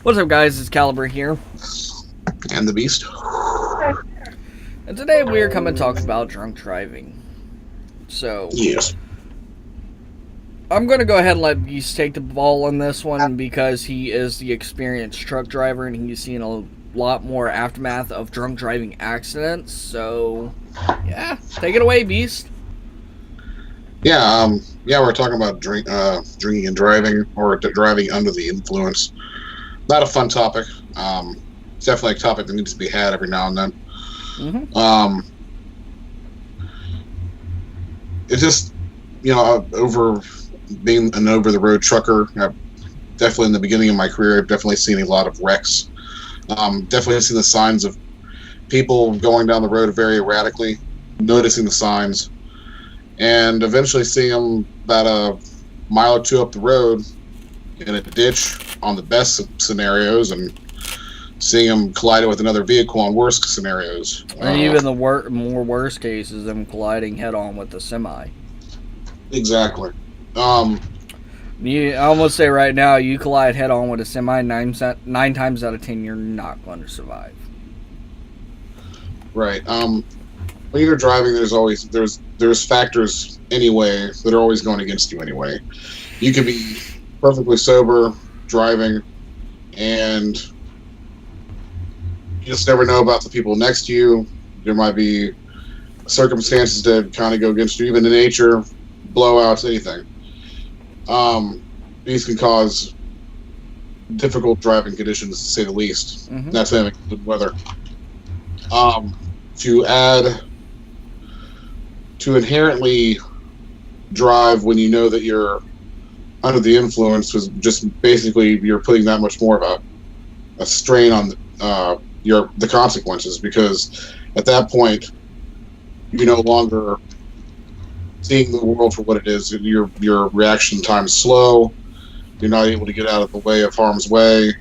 What's up, guys? It's Caliber here, And the Beast. and today we are coming to talk about drunk driving. So, Yes. I'm going to go ahead and let Beast take the ball on this one because he is the experienced truck driver and he's seen a lot more aftermath of drunk driving accidents. So, yeah, take it away, Beast. Yeah, we're talking about drinking and driving, or driving under the influence. Not a fun topic. It's definitely a topic that needs to be had every now and then. Mm-hmm. It's just, over being an over-the-road trucker, definitely in the beginning of my career, I've definitely seen a lot of wrecks. Definitely seen the signs of people going down the road very erratically, noticing the signs, and eventually seeing them about a mile or two up the road in a ditch on the best scenarios, and seeing them collided with another vehicle on worst scenarios. And even the more worst cases, them colliding head-on with the semi. Exactly. I almost say right now, you collide head-on with a semi, nine times out of 10, you're not going to survive. Right. When you're driving, there's factors anyway that are always going against you anyway. You could be perfectly sober driving, and you just never know about the people next to you. There might be circumstances that kind of go against you, even in nature, blowouts, anything. These can cause difficult driving conditions, to say the least. Mm-hmm. That's having good weather. To add to inherently drive when you know that you're under the influence was just basically you're putting that much more of a strain on the consequences, because at that point you're no longer seeing the world for what it is. Your reaction time is slow. You're not able to get out of the way of harm's way.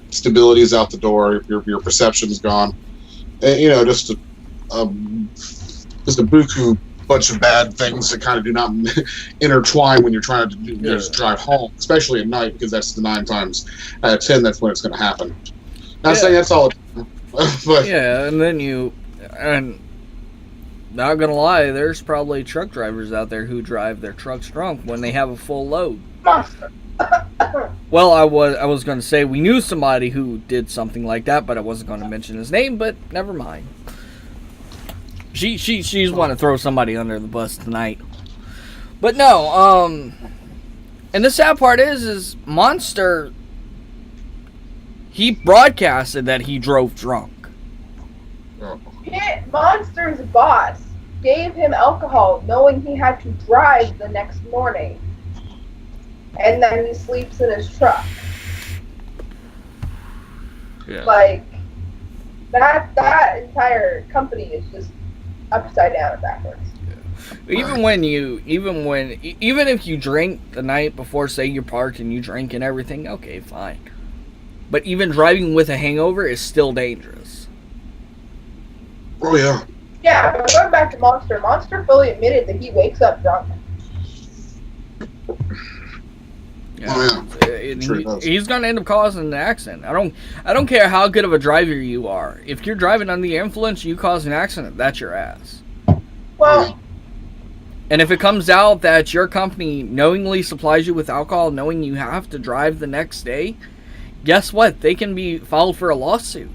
Stability is out the door. Your perception's gone. And, just a buku bunch of bad things that kind of do not intertwine when you're trying to just drive home, especially at night, because that's the 9 times out of 10 that's when it's going to happen. Not saying that's all, but yeah, and then and not gonna lie, there's probably truck drivers out there who drive their trucks drunk when they have a full load. Well, I was going to say we knew somebody who did something like that, but I wasn't going to mention his name. But never mind. She's want to throw somebody under the bus tonight. But no, and the sad part is Monster. He broadcasted that he drove drunk. Monster's boss gave him alcohol, knowing he had to drive the next morning. And then he sleeps in his truck. Yeah. Like, that entire company is just upside down and backwards. Even if you drink the night before, say you're parked and you drink and everything, okay, fine. But even driving with a hangover is still dangerous. oh yeah. Yeah, but going back to Monster fully admitted that he wakes up drunk. Yeah. Oh, yeah. Sure He's going to end up causing an accident. I don't care how good of a driver you are. If you're driving under the influence, you cause an accident, that's your ass. Well, And if it comes out that your company knowingly supplies you with alcohol, knowing you have to drive the next day, guess what? They can be filed for a lawsuit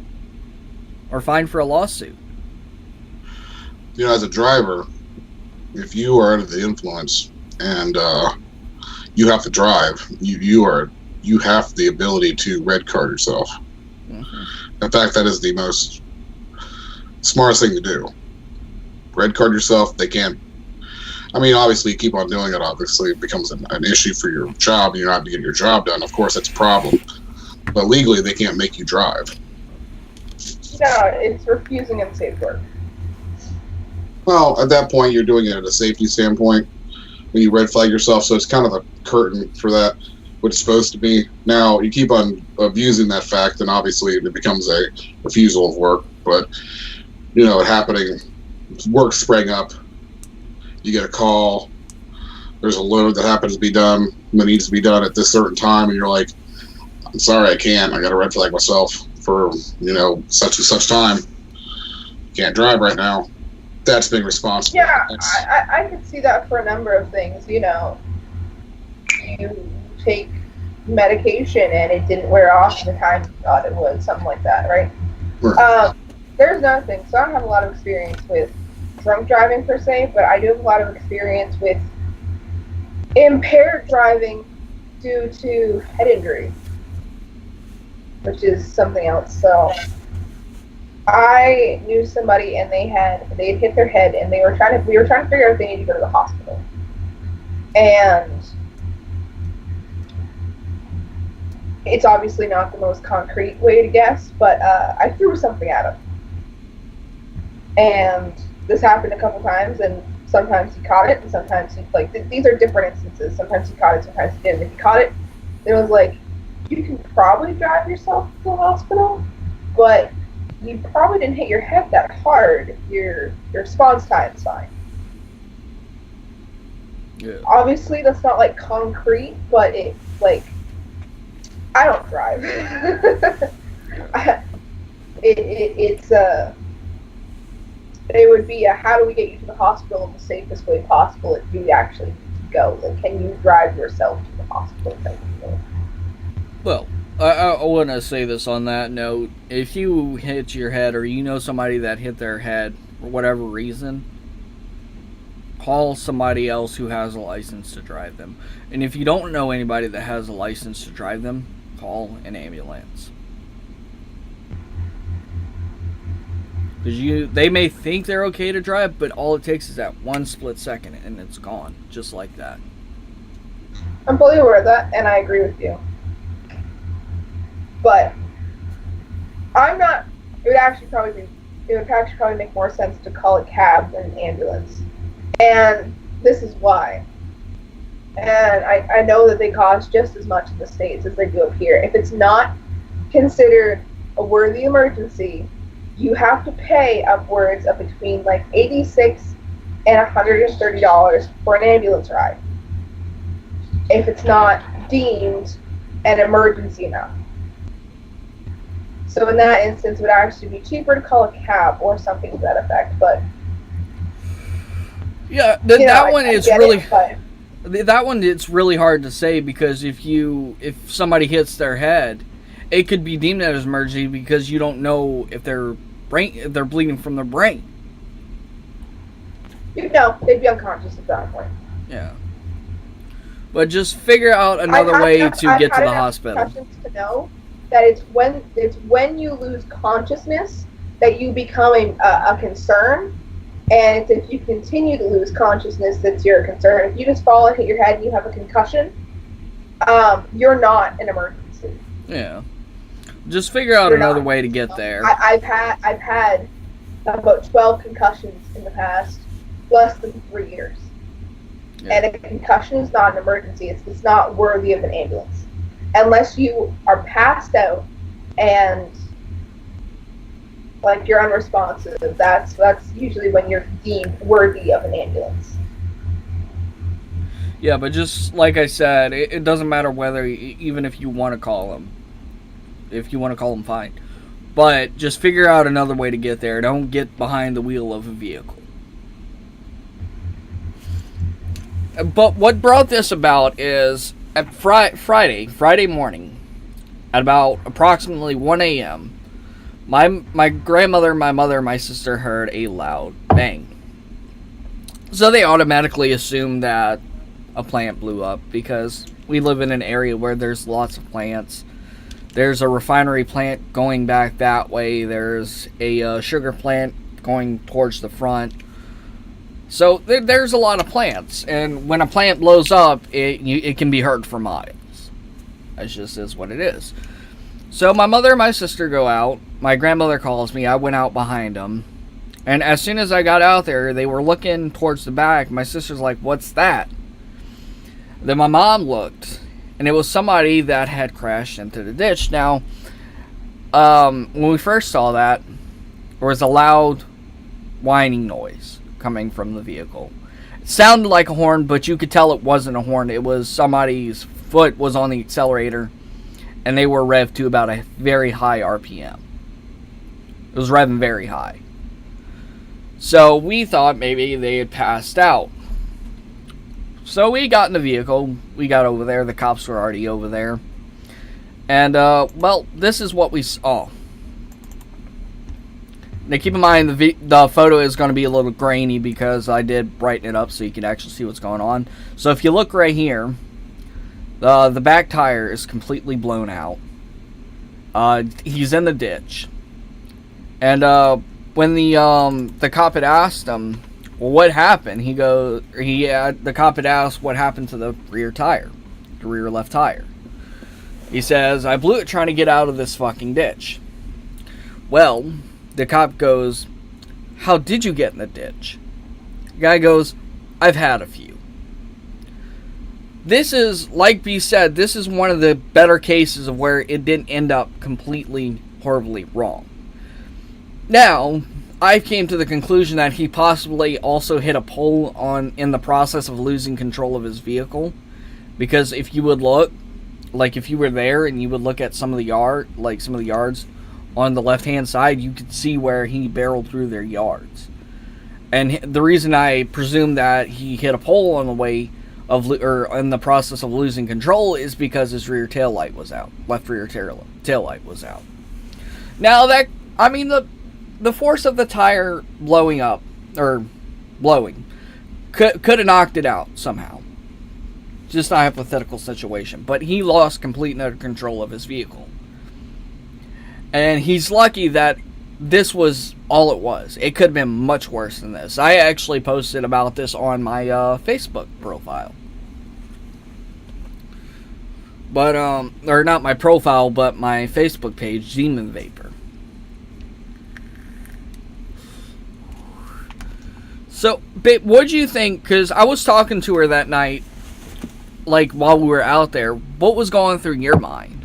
or fined for a lawsuit. As a driver, if you are under the influence and you have to drive, you have the ability to red card yourself. Mm-hmm. In fact, that is the most smartest thing to do. Red card yourself. They can't. I mean, obviously, you keep on doing it. Obviously, it becomes an issue for your job. You're not able to get your job done. Of course, that's a problem. But legally, they can't make you drive. no, it's refusing unsafe work. Well, at that point, you're doing it at a safety standpoint when you red flag yourself. So it's kind of a curtain for that, what it's supposed to be. Now, you keep on abusing that fact, and obviously it becomes a refusal of work. But, it happening, work sprang up. You get a call. there's a load that happens to be done that needs to be done at this certain time, and you're like, I'm sorry, I can't. I got to red flag myself for such and such time. Can't drive right now. That's being responsible. Yeah, I could see that for a number of things. You take medication and it didn't wear off in the time you thought it would, something like that, right? Right. There's another thing. So I don't have a lot of experience with drunk driving per se, but I do have a lot of experience with impaired driving due to head injury, which is something else. So I knew somebody and they had hit their head and we were trying to figure out if they needed to go to the hospital. And it's obviously not the most concrete way to guess, but I threw something at him. And this happened a couple times, and sometimes he caught it, and sometimes these are different instances. Sometimes he caught it, sometimes he didn't. If he caught it, it was like, you can probably drive yourself to the hospital, but you probably didn't hit your head that hard. Your response time's fine. Yeah. Obviously, that's not like concrete, but it's like, I don't drive. It would be how do we get you to the hospital in the safest way possible if you actually go? Like, can you drive yourself to the hospital? Well, I want to say this on that note. If you hit your head or you know somebody that hit their head for whatever reason, call somebody else who has a license to drive them. And if you don't know anybody that has a license to drive them, call an ambulance. Because they may think they're okay to drive, but all it takes is that one split second and it's gone. Just like that. I'm fully aware of that, and I agree with you. But I'm not. It would actually probably make more sense to call a cab than an ambulance, and this is why. And I know that they cost just as much in the States as they do up here. If it's not considered a worthy emergency, you have to pay upwards of between like $86 and $130 for an ambulance ride if it's not deemed an emergency enough. So in that instance, it would actually be cheaper to call a cab or something to that effect. But yeah, that one is really that one. It's really hard to say because if somebody hits their head, it could be deemed as an emergency because you don't know if they're bleeding from their brain. They'd be unconscious at that point. Yeah. But just figure out another way to get to the hospital. To know that it's when you lose consciousness that you become a concern, and it's if you continue to lose consciousness that's your concern. If you just fall and hit your head and you have a concussion, you're not an emergency. Yeah. Just figure out another way to get there. I've had about 12 concussions in the past less than 3 years. Yeah. And a concussion is not an emergency. It's not worthy of an ambulance. Unless you are passed out and like you're unresponsive, that's usually when you're deemed worthy of an ambulance. Yeah, but just like I said, it doesn't matter whether, even if you want to call them. If you want to call them, fine. But just figure out another way to get there. Don't get behind the wheel of a vehicle. But what brought this about is at Friday morning, at about approximately 1 a.m., my grandmother, my mother, and my sister heard a loud bang. So they automatically assumed that a plant blew up because we live in an area where there's lots of plants. There's a refinery plant going back that way. There's a sugar plant going towards the front. So there's a lot of plants, and when a plant blows up, it can be heard for miles. That just is what it is. So my mother and my sister go out. My grandmother calls me. I went out behind them. And as soon as I got out there, they were looking towards the back. My sister's like, "What's that?" Then my mom looked, and it was somebody that had crashed into the ditch. Now, when we first saw that, there was a loud whining noise coming from the vehicle. Sounded like a horn, but you could tell it wasn't a horn. It was somebody's foot was on the accelerator, and they were revved to about a very high RPM. It was revving very high. So we thought maybe they had passed out. So we got in the vehicle. We got over there. The cops were already over there. And, well, this is what we saw. Now, keep in mind, the photo is going to be a little grainy because I did brighten it up so you can actually see what's going on. So if you look right here, the back tire is completely blown out. He's in the ditch. And, when the cop had asked him, well, what happened? The cop had asked what happened to the rear tire, the rear left tire. He says, I blew it trying to get out of this fucking ditch. Well, the cop goes, how did you get in the ditch? The guy goes, I've had a few. This is, like B said, this is one of the better cases of where it didn't end up completely horribly wrong. Now, I came to the conclusion that he possibly also hit a pole in the process of losing control of his vehicle. Because if you would look, like if you were there and you would look at some of the yards on the left-hand side, you could see where he barreled through their yards. And the reason I presume that he hit a pole on the way in the process of losing control is because his rear tail light was out. Left rear tail light was out. Now the force of the tire blowing could have knocked it out somehow. Just a hypothetical situation. But he lost complete control of his vehicle. And he's lucky that this was all it was. It could have been much worse than this. I actually posted about this on my Facebook profile. But, or not my profile, but my Facebook page, Demon Vapor. So, babe, what'd you think? Because I was talking to her that night, like, while we were out there. What was going through your mind?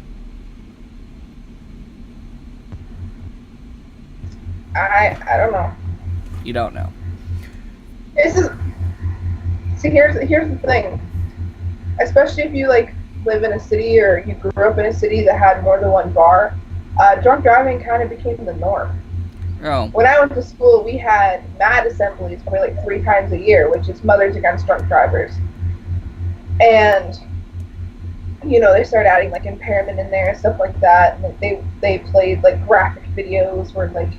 I don't know. You don't know. Here's the thing. Especially if you, like, live in a city or you grew up in a city that had more than one bar, drunk driving kind of became the norm. Oh. When I went to school, we had MAD assemblies probably like 3 times a year, which is Mothers Against Drunk Drivers. And, you know, they started adding like impairment in there and stuff like that. And they played like graphic videos where, like,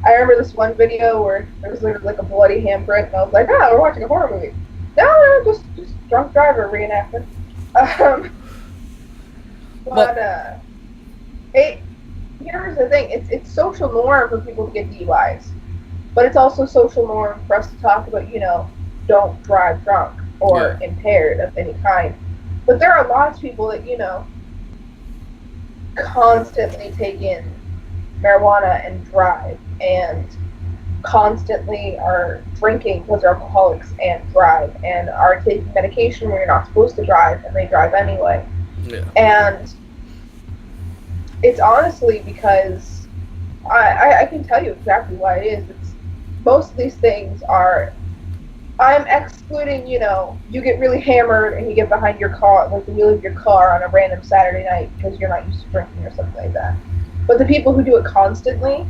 I remember this one video where there was literally like a bloody handprint, and I was like, oh, we're watching a horror movie. No, just drunk driver reenactment. Here's the thing, it's social norm for people to get DUIs, but it's also social norm for us to talk about, you know, don't drive drunk or impaired of any kind. But there are lots of people that, you know, constantly take in marijuana and drive, and constantly are drinking because they're alcoholics and drive, and are taking medication where you're not supposed to drive, and they drive anyway. Yeah. And it's honestly because I can tell you exactly why it is. It's most of these things are, I'm excluding, you know, you get really hammered and you get behind your car, like the wheel of your car on a random Saturday night because you're not used to drinking or something like that. But the people who do it constantly,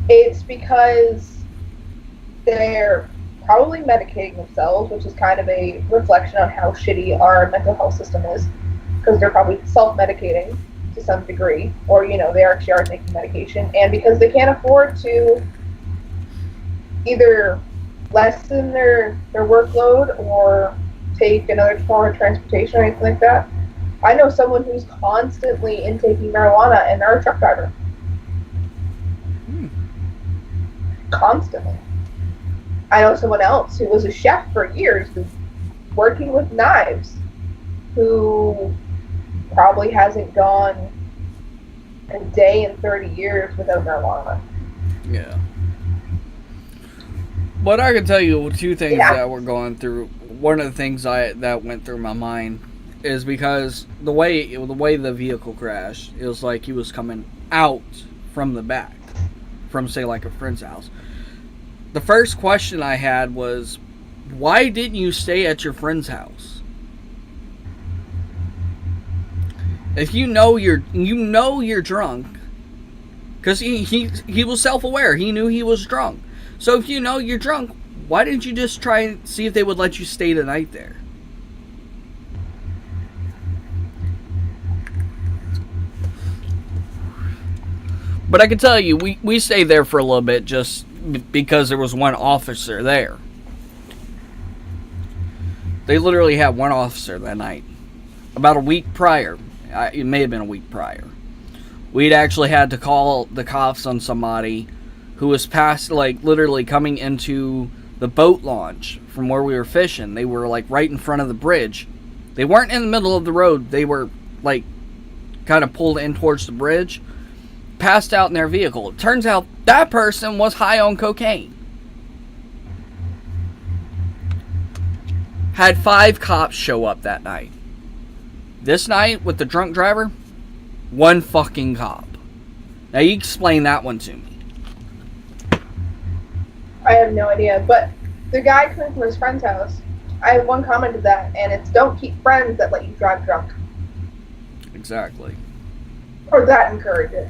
it's because they're probably medicating themselves, which is kind of a reflection on how shitty our mental health system is, because they're probably self-medicating to some degree, or, you know, they actually are taking medication, and because they can't afford to either lessen their workload or take another form of transportation or anything like that. I know someone who's constantly intaking marijuana, and they're a truck driver. Constantly. I know someone else who was a chef for years, who's working with knives, who probably hasn't gone a day in 30 years without marijuana. Yeah. But I can tell you 2 things that were going through. One of the things that went through my mind is because the way the vehicle crashed, it was like he was coming out from the back, from, say, like a friend's house. The first question I had was, why didn't you stay at your friend's house? If you know you're drunk, because he was self-aware. He knew he was drunk. So if you know you're drunk, why didn't you just try and see if they would let you stay the night there? But I can tell you, we stayed there for a little bit just because there was one officer there. They literally had one officer that night. About a week prior. It may have been a week prior. We'd actually had to call the cops on somebody who was past, like, literally coming into the boat launch from where we were fishing. They were, like, right in front of the bridge. They weren't in the middle of the road. They were, like, kind of pulled in towards the bridge. Passed out in their vehicle. It turns out that person was high on cocaine. Had 5 cops show up that night. This night, with the drunk driver, 1 fucking cop. Now, you explain that one to me. I have no idea, but the guy coming from his friend's house, I have one comment to that, and it's don't keep friends that let you drive drunk. Exactly. Or that encourage it.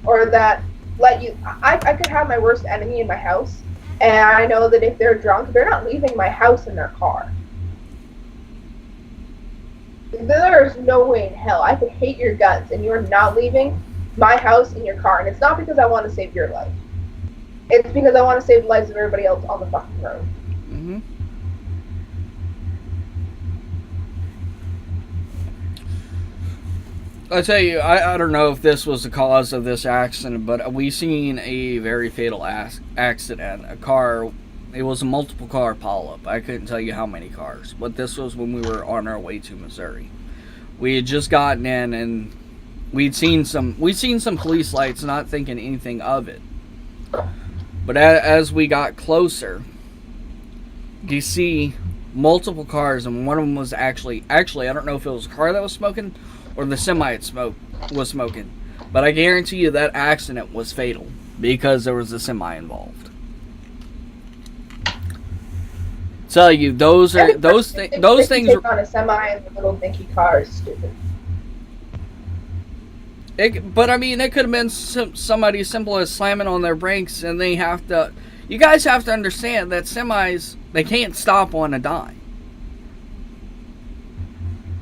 Or that let you... I could have my worst enemy in my house, and I know that if they're drunk, they're not leaving my house in their car. There's no way in hell I could hate your guts and you're not leaving my house in your car. And it's not because I want to save your life. It's because I want to save the lives of everybody else on the fucking road. Mm-hmm. I tell you, I don't know if this was the cause of this accident, but we seen a very fatal accident. A car, it was a multiple car pileup. I couldn't tell you how many cars, but this was when we were on our way to Missouri. We had just gotten in and we'd seen some police lights, not thinking anything of it. But as we got closer, you see multiple cars, and one of them was actually I don't know if it was a car that was smoking or the semi was smoking, but I guarantee you that accident was fatal because there was a semi involved. Tell you those things take on a semi and the little dinky car is stupid. But I mean, it could have been somebody as simple as slamming on their brakes, and they have to. You guys have to understand that semis, they can't stop on a dime.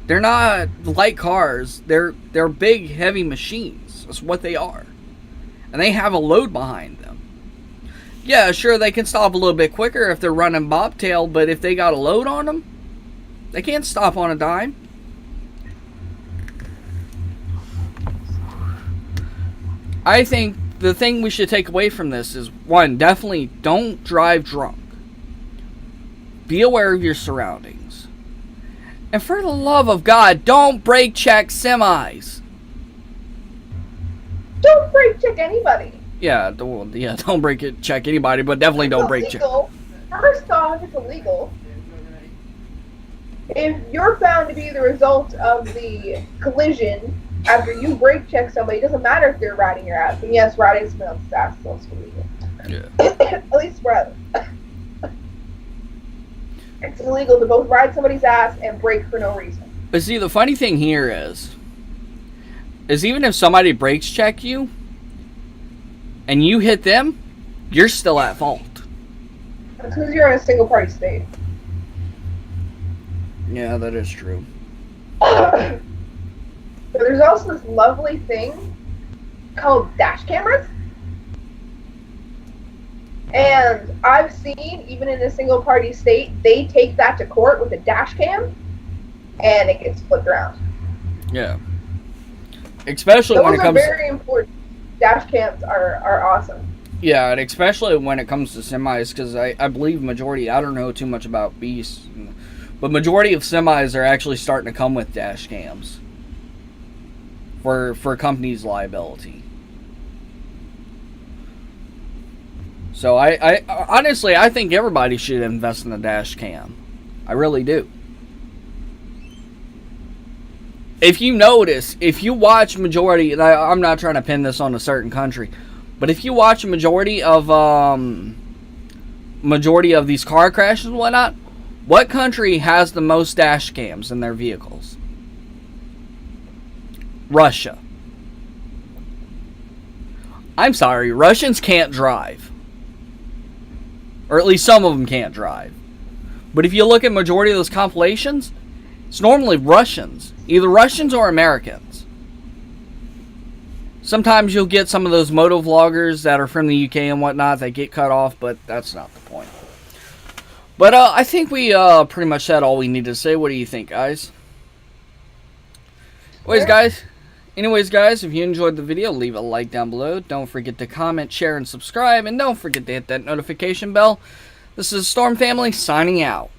They're not light cars. They're big, heavy machines. That's what they are, and they have a load behind them. Yeah, sure, they can stop a little bit quicker if they're running bobtail, but if they got a load on them, they can't stop on a dime. I think the thing we should take away from this is, one, definitely don't drive drunk. Be aware of your surroundings. And for the love of God, don't brake check semis. Don't brake check anybody. Yeah, don't brake check anybody, but definitely don't brake check. First off, it's illegal. If you're found to be the result of the collision after you brake check somebody, it doesn't matter if they're riding your ass. And yes, riding somebody else's ass is also illegal. Yeah. At least for it's illegal to both ride somebody's ass and brake for no reason. But see, the funny thing here is even if somebody brakes check you and you hit them, you're still at fault. Because you're in a single party state. Yeah, that is true. But there's also this lovely thing called dash cameras. And I've seen, even in a single party state, they take that to court with a dash cam and it gets flipped around. Yeah. Especially when it comes... Those are very important. Dash cams are awesome. Yeah, and especially when it comes to semis, because I believe majority, I don't know too much about beasts, but majority of semis are actually starting to come with dash cams for companies' liability. So I honestly, I think everybody should invest in a dash cam. I really do. If you notice, if you watch majority, and I'm not trying to pin this on a certain country, but if you watch a majority of these car crashes and whatnot, What country has the most dash cams in their vehicles? Russia. I'm sorry, Russians can't drive. Or at least some of them can't drive. But if you look at majority of those compilations, it's normally Russians. Either Russians or Americans. Sometimes you'll get some of those moto vloggers that are from the UK and whatnot that get cut off, but that's not the point. But I think we pretty much said all we need to say. What do you think, guys? Anyways, guys, if you enjoyed the video, leave a like down below. Don't forget to comment, share, and subscribe. And don't forget to hit that notification bell. This is Storm Family signing out.